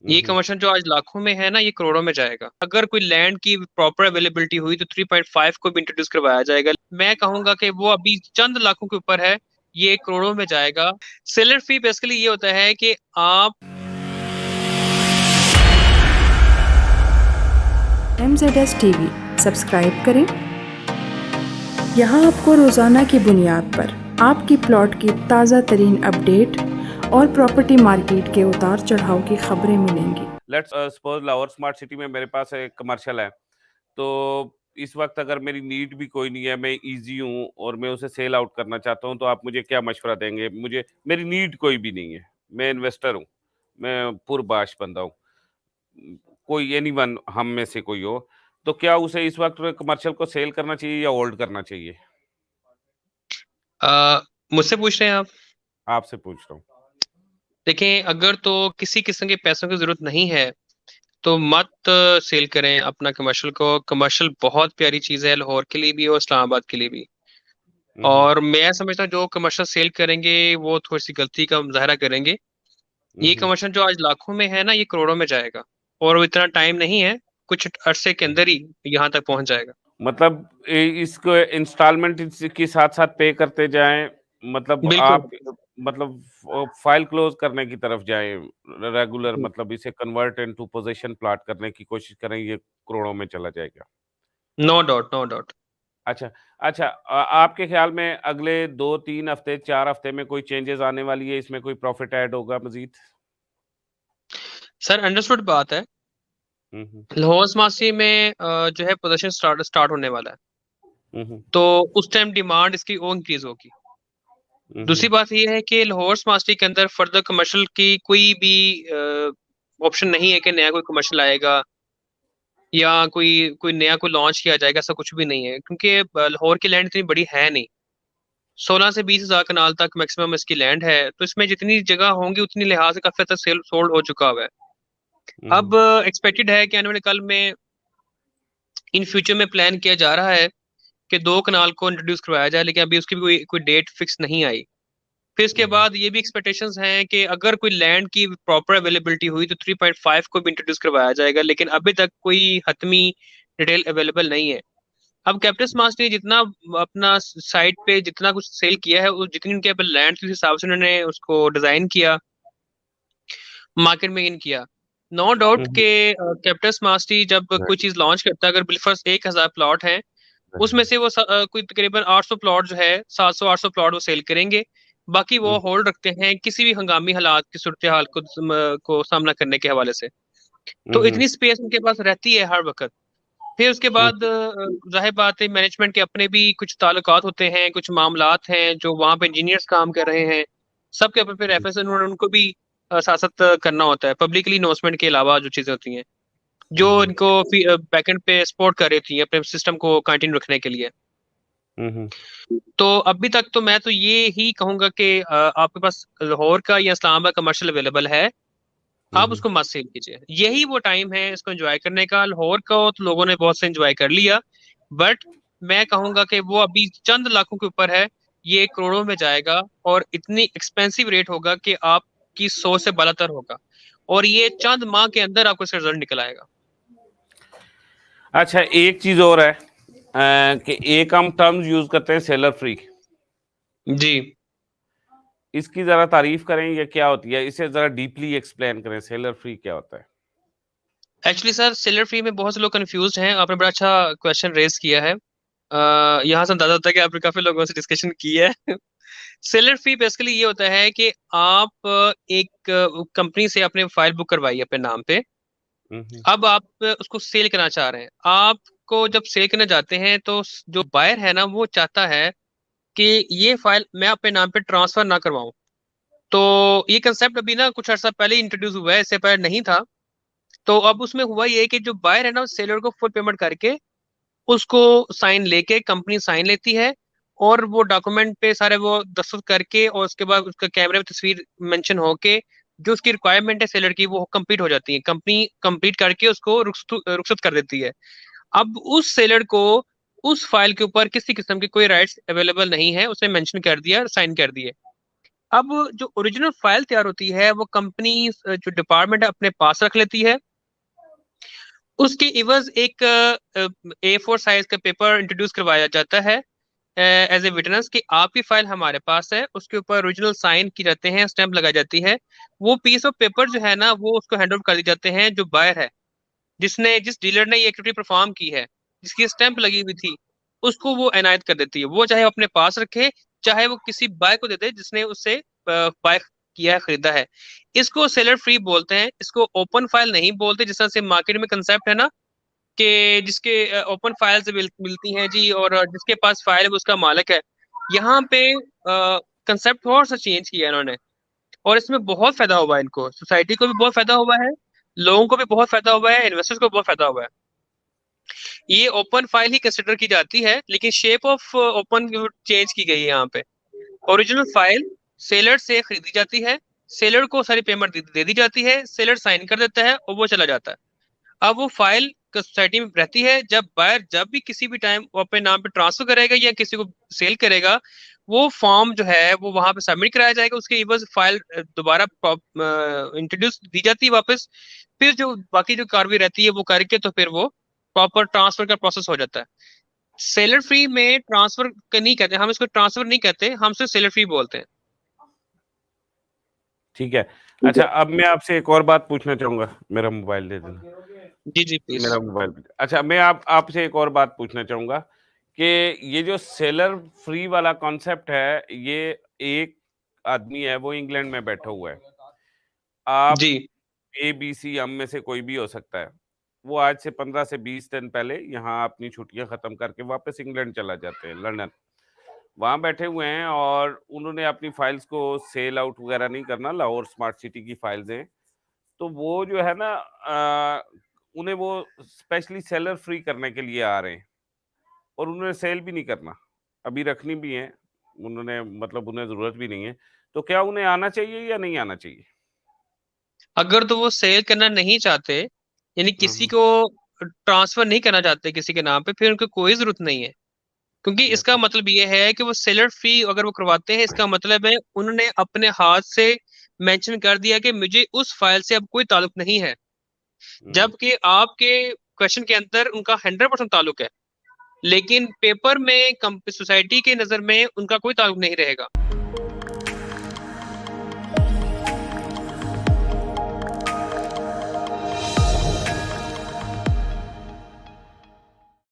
ये हम्म। कमर्शियल जो आज लाखों में है ना, ये करोड़ों में जाएगा। अगर कोई लैंड की प्रॉपर अवेलेबिलिटी हुई तो 3.5 को भी इंट्रोड्यूस करवाया जाएगा। मैं कहूंगा कि वो अभी चंद लाखों के ऊपर है, ये करोड़ों में जाएगा। सेलर फी बेसिकली ये होता है कि आप MZS TV सब्सक्राइब करें। यहाँ आपको रोज़ाना की बुनियाद पर आपकी प्लॉट की ताज़ा तरीन अपडेट और प्रॉपर्टी मार्केट के उतार चढ़ाव की खबरें मिलेंगी। Let's suppose Lahore smart city में मेरे पास एक कमर्शियल है, तो इस वक्त अगर मेरी नीड भी कोई नहीं है, मैं इजी हूँ और मैं उसे सेल आउट करना चाहता हूँ, तो आप मुझे क्या मशवरा देंगे? मुझे मेरी नीड कोई भी नहीं है, मैं इन्वेस्टर हूँ, मैं पुरबाश बंदा हूँ, कोई एनीवन हम में से कोई हो, तो क्या उसे इस वक्त कमर्शियल को सेल करना चाहिए या होल्ड करना चाहिए? अ, मुझसे पूछ रहे हैं आप? आपसे पूछ रहा हूँ। देखें, अगर तो किसी किस्म के पैसों की जरूरत नहीं है तो मत सेल करें अपना कमर्शियल को। कमर्शियल बहुत प्यारी चीज है, लाहौर के लिए भी और इस्लामाबाद के लिए भी। हम्म। और मैं समझता हूँ जो कमर्शियल सेल करेंगे वो थोड़ी सी गलती का मुजाहरा करेंगे। ये हम्म। कमर्शियल जो आज लाखों में है ना, ये करोड़ों में जाएगा। और वो इतना टाइम नहीं है, कुछ अरसे के अंदर ही यहाँ तक पहुंच जाएगा। मतलब इसको इंस्टॉलमेंट के साथ साथ पे करते जाएं, मतलब बिल्कुल। आप मतलब फाइल क्लोज करने की तरफ जाएं रेगुलर, मतलब इसे कन्वर्ट इनटू पोजीशन प्लाट करने की कोशिश करें, ये करोड़ों में चला जाएगा। No doubt, no doubt. अच्छा। अच्छा, आपके ख्याल में अगले 2-3 हफ्ते 4 हफ्ते में कोई चेंजेस आने वाली है, इसमें कोई प्रॉफिट ऐड होगा मजीद? सर, अंडरस्टूड बात है। हम्म। लाहौर स्मासी में जो है प्रोडक्शन स्टार्ट स्टार्ट होने वाला है। हम्म। तो उस टाइम डिमांड इसकी और इंक्रीज होगी। हम्म। दूसरी बात यह है कि लाहौर स्मार्ट के अंदर फर्दर कमर्शियल की कोई भी ऑप्शन नहीं है कि नया कोई कमर्शियल आएगा या कोई कोई नया कोई लॉन्च किया जाएगा। ऐसा कुछ भी नहीं है, क्योंकि लाहौर की लैंड इतनी बड़ी है नहीं। 16 से 20 हज़ार कनाल तक मैक्सिमम इसकी लैंड है, तो इसमें जितनी जगह होंगी उतनी लिहाज से काफी हद तक सेल सोल्ड हो चुका हुआ है। अब हम्म। एक्सपेक्टेड है कि आने वाले कल में, इन फ्यूचर में प्लान किया जा रहा है कि 2 कनाल को इंट्रोड्यूस करवाया जाए, लेकिन अभी उसकी भी कोई डेट फिक्स नहीं आई। फिर इसके हम्म। बाद ये भी एक्सपेक्टेशंस हैं कि अगर कोई लैंड की प्रॉपर अवेलेबिलिटी हुई तो 3.5 को भी इंट्रोड्यूस करवाया जाएगा, लेकिन अभी तक कोई हतमी डिटेल अवेलेबल नहीं है। अब कैपिटल स्मार्ट ने जितना अपना साइट पे जितना कुछ सेल किया है, उस जितनी उनके लैंड के हिसाब से उन्होंने उसको डिजाइन किया, मार्केट में इन किया। नो डाउट हम्म। के कैपिटल स्मार्ट जब कोई चीज लॉन्च करता है, अगर बिलफर्स्ट 1,000 प्लॉट है, उसमें से वो कोई तकरीबन 800 प्लॉट जो है, 700-800 प्लॉट वो सेल करेंगे। बाकी वो होल्ड रखते हैं किसी भी हंगामी हालात की सूरत हाल को सामना करने के हवाले से। तो हम्म। इतनी स्पेस उनके पास रहती है हर वक्त। फिर उसके बाद जाहिर बात है, मैनेजमेंट के अपने भी कुछ ताल्लुकात होते हैं, कुछ मामलात हैं जो वहां पे इंजीनियर्स काम कर रहे हैं। सबके अपने पे रेफरेंस उन्होंने उनको भी सासत करना होता है, पब्लिकली इन्वेस्टमेंट के अलावा जो चीजें होती हैं जो हम्म। इनको बैकएंड पे सपोर्ट कर रही थी अपने सिस्टम को कंटिन्यू रखने के लिए। हम्म। तो अभी तक तो मैं तो ये ही कहूंगा कि आपके पास लाहौर का या इस्लामाबाद कमर्शियल अवेलेबल है, आप हम्म। उसको मत सेल कीजिए। यही वो टाइम है इसको एंजॉय करने का। लाहौर का तो लोगों ने बहुत से एंजॉय कर लिया, बट मैं कहूंगा कि वो अभी चंद लाखों के ऊपर है, ये करोड़ों में जाएगा। और इतनी एक्सपेंसिव रेट होगा कि आपकी सोच से बलतर होगा, और ये चंद माह के अंदर आपको इसका रिजल्ट निकल आएगा। अच्छा, एक चीज और है कि एक हम टर्म्स यूज करते हैं, सेलर फ्री। जी। इसकी जरा तारीफ करें, ये क्या होती है? इसे जरा डीपली एक्सप्लेन करें, सेलर फ्री क्या होता है? एक्चुअली सर, सेलर फ्री में बहुत से लोग कंफ्यूज हैं। आपने बड़ा अच्छा क्वेश्चन रेज किया है। यहाँ से अंदाजा होता है कि आपने काफी लोगों से डिस्कशन की है। सेलर फी बेसिकली ये होता है कि आप एक कंपनी से अपने फाइल बुक करवाइए अपने नाम पे। हम्म। अब आप उसको सेल करना चाह रहे हैं। आपको जब सेल करने जाते हैं तो जो बायर है ना, वो चाहता है कि ये फाइल मैं अपने नाम पे ट्रांसफर ना करवाऊं। तो ये कंसेप्ट अभी ना कुछ अर्सा पहले इंट्रोड्यूस हुआ है, इससे पहले नहीं था। तो अब उसमें हुआ ये कि जो बायर है ना, सेलर को फुल पेमेंट करके उसको साइन लेके कंपनी साइन लेती है, और वो डॉक्यूमेंट पे सारे वो दस्तखत करके, और उसके बाद उसका कैमरे में तस्वीर मेंशन होके जो उसकी रिक्वायरमेंट है सेलर की वो कंप्लीट हो जाती है। कंपनी कंप्लीट करके उसको रुखसत कर देती है। अब उस सेलर को उस फाइल के ऊपर किसी किस्म की कोई राइट्स अवेलेबल नहीं है, उसने मेंशन कर दिया, साइन कर दिए। अब जो ओरिजिनल फाइल तैयार होती है वो कंपनी जो डिपार्टमेंट है अपने पास रख लेती है। उसके इवज एक A4 साइज का पेपर इंट्रोड्यूस करवाया जाता है एज ए विटनेस कि आपकी फाइल हमारे पास है। उसके ऊपर ओरिजिनल साइन की जाते हैं, स्टैंप लगाई जाती है। वो पीस ऑफ पेपर जो है ना वो उसको हैंड ओवर कर दी जाते हैं जो बायर है, जिस डीलर ने ये एक्टिविटी परफॉर्म की है, जिसकी स्टैंप लगी हुई थी, उसको वो एनायत कर देती है। वो चाहे अपने पास रखे, चाहे वो किसी बाय को दे दे जिसने उससे बाय किया है, खरीदा है। इसको सेलर फ्री बोलते हैं, इसको ओपन फाइल नहीं बोलते। जिस तरह से मार्केट में कंसेप्ट है ना कि जिसके ओपन फाइल से मिलती हैं जी, और जिसके पास फाइल है वो उसका मालिक है। यहाँ पे कंसेप्ट थोड़ा सा चेंज किया है इन्होंने, और इसमें बहुत फायदा हुआ है इनको, सोसाइटी को भी बहुत फायदा हुआ है, लोगों को भी बहुत फायदा हुआ है, इन्वेस्टर्स को बहुत फायदा हुआ है। ये ओपन फाइल ही कंसिडर की जाती है, लेकिन शेप ऑफ ओपन चेंज की गई है यहाँ पे। ओरिजिनल फाइल सेलर से खरीदी जाती है, सेलर को सारी पेमेंट दे दी जाती है, सेलर साइन कर देता है और वो चला जाता है। अब वो फाइल सोसाइटी में रहती है। जब बायर जब भी किसी भी टाइम वो अपने नाम पे ट्रांसफर करेगा या किसी को सेल करेगा, वो फॉर्म जो है वो वहां पे सबमिट कराया जाएगा। उसके इवज फाइल दोबारा इंट्रोड्यूस दी जाती है वापस। फिर जो बाकी जो कार्रवाई रहती है वो करके तो फिर वो प्रॉपर ट्रांसफर का प्रोसेस हो जाता है। सेलर फ्री में ट्रांसफर नहीं कहते हम, इसको ट्रांसफर नहीं कहते, हम सिर्फ सेलर फ्री बोलते हैं। ठीक है। अच्छा, अब मैं आपसे एक और बात पूछना चाहूंगा। मेरा मोबाइल दे देना। जी जी प्लीज। मेरा मोबाइल। अच्छा, मैं आपसे एक और बात पूछना चाहूंगा कि ये जो सेलर फ्री वाला कॉन्सेप्ट है, ये एक आदमी है वो इंग्लैंड में बैठा हुआ है। आप जी ABC हम में से कोई भी हो सकता है। वो आज से 15 से 20 दिन पहले यहाँ अपनी छुट्टियां खत्म करके वापस इंग्लैंड चला जाते हैं, लंदन। वहां बैठे हुए हैं और उन्होंने अपनी फाइल्स को सेल आउट वगैरह नहीं करना, लाहौर स्मार्ट सिटी की फाइल्स हैं। तो वो जो है ना, उन्हें वो स्पेशली सेलर फ्री करने के लिए आ रहे हैं और उन्होंने सेल भी नहीं करना, अभी रखनी भी है उन्होंने, मतलब उन्हें जरूरत भी नहीं है। तो क्या उन्हें आना चाहिए या नहीं आना चाहिए? अगर तो वो सेल करना नहीं चाहते, यानी किसी हम्म। को ट्रांसफर नहीं करना चाहते किसी के नाम पे, फिर उनको कोई जरूरत नहीं है। क्योंकि इसका जैसे। मतलब ये है कि वो सेलर फी अगर वो करवाते हैं, इसका मतलब है उन्होंने अपने हाथ से मेंशन कर दिया कि मुझे उस फाइल से अब कोई ताल्लुक नहीं है। हम्म। जबकि आपके क्वेश्चन के अंदर उनका 100% ताल्लुक है, लेकिन पेपर में सोसाइटी के नजर में उनका कोई ताल्लुक नहीं रहेगा।